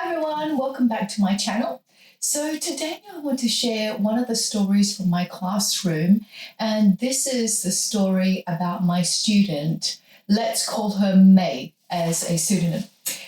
Hi everyone, welcome back to my channel. So today I want to share one of the stories from my classroom, and this is the story about my student. Let's call her May as a pseudonym.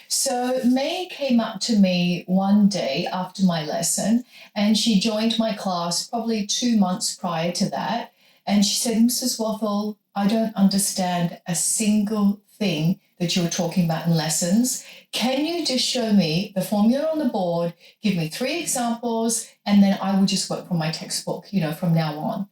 So May came up to me one day after my lesson, and she joined my class probably 2 months prior to that, and she said, "Mrs. Wathel, I don't understand a single thing that you were talking about in lessons. Can you just show me the formula on the board, give me 3 examples, and then I will just work from my textbook, from now on."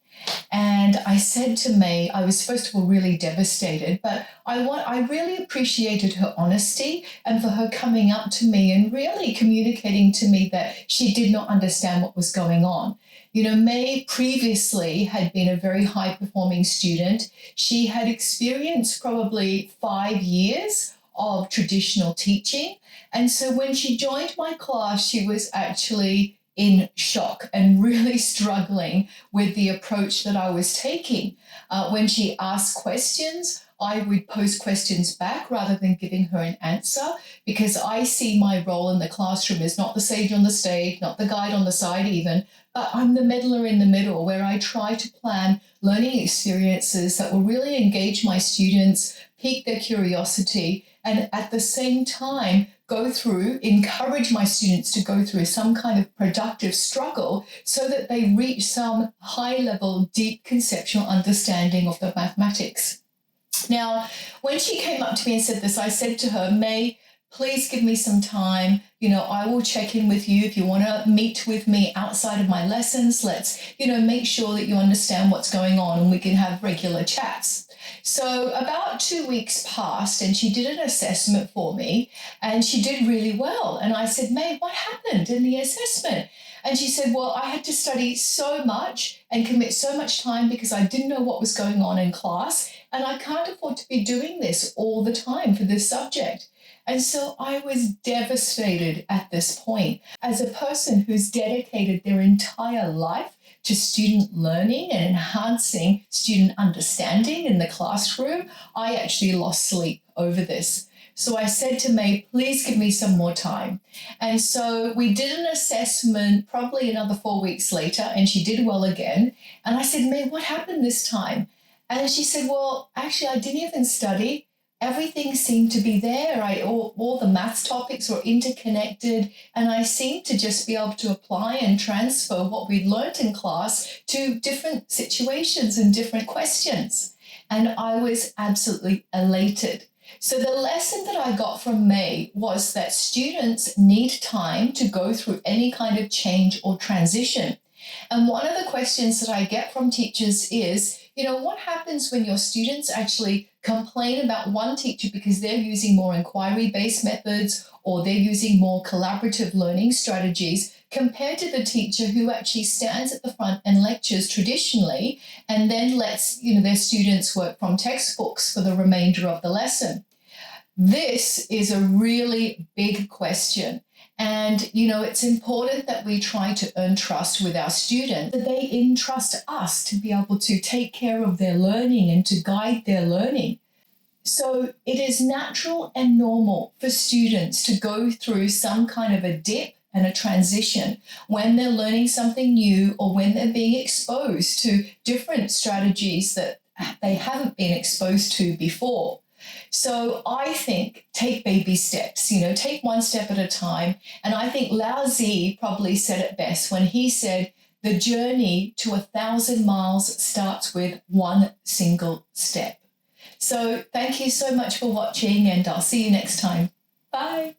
And I said to May, I was first of all really devastated, but I really appreciated her honesty and for her coming up to me and really communicating to me that she did not understand what was going on. May previously had been a very high performing student. She had experienced probably 5 years of traditional teaching. And so when she joined my class, she was actually in shock and really struggling with the approach that I was taking. When she asked questions, I would pose questions back rather than giving her an answer, because I see my role in the classroom as not the sage on the stage, not the guide on the side even, but I'm the meddler in the middle, where I try to plan learning experiences that will really engage my students, pique their curiosity, and at the same time encourage my students to go through some kind of productive struggle so that they reach some high-level, deep conceptual understanding of the mathematics. Now, when she came up to me and said this, I said to her, "May, please give me some time. I will check in with you if you want to meet with me outside of my lessons. Let's, make sure that you understand what's going on and we can have regular chats." So about 2 weeks passed and she did an assessment for me and she did really well. And I said, "May, what happened in the assessment?" And she said, "Well, I had to study so much and commit so much time because I didn't know what was going on in class. And I can't afford to be doing this all the time for this subject." And so I was devastated at this point. As a person who's dedicated their entire life to student learning and enhancing student understanding in the classroom, I actually lost sleep over this. So I said to May, "Please give me some more time." And so we did an assessment probably another 4 weeks later, and she did well again. And I said, "May, what happened this time?" And she said, "Well, actually, I didn't even study. Everything seemed to be there. All the maths topics were interconnected, and I seemed to just be able to apply and transfer what we'd learned in class to different situations and different questions." And I was absolutely elated. So the lesson that I got from May was that students need time to go through any kind of change or transition. And one of the questions that I get from teachers is, what happens when your students actually complain about one teacher because they're using more inquiry-based methods or they're using more collaborative learning strategies compared to the teacher who actually stands at the front and lectures traditionally and then lets, their students work from textbooks for the remainder of the lesson? This is a really big question. And, it's important that we try to earn trust with our students, that they entrust us to be able to take care of their learning and to guide their learning. So it is natural and normal for students to go through some kind of a dip and a transition when they're learning something new or when they're being exposed to different strategies that they haven't been exposed to before. So I think take baby steps, take one step at a time. And I think Lao Tzu probably said it best when he said, "The journey to 1,000 miles starts with one single step." So thank you so much for watching, and I'll see you next time. Bye.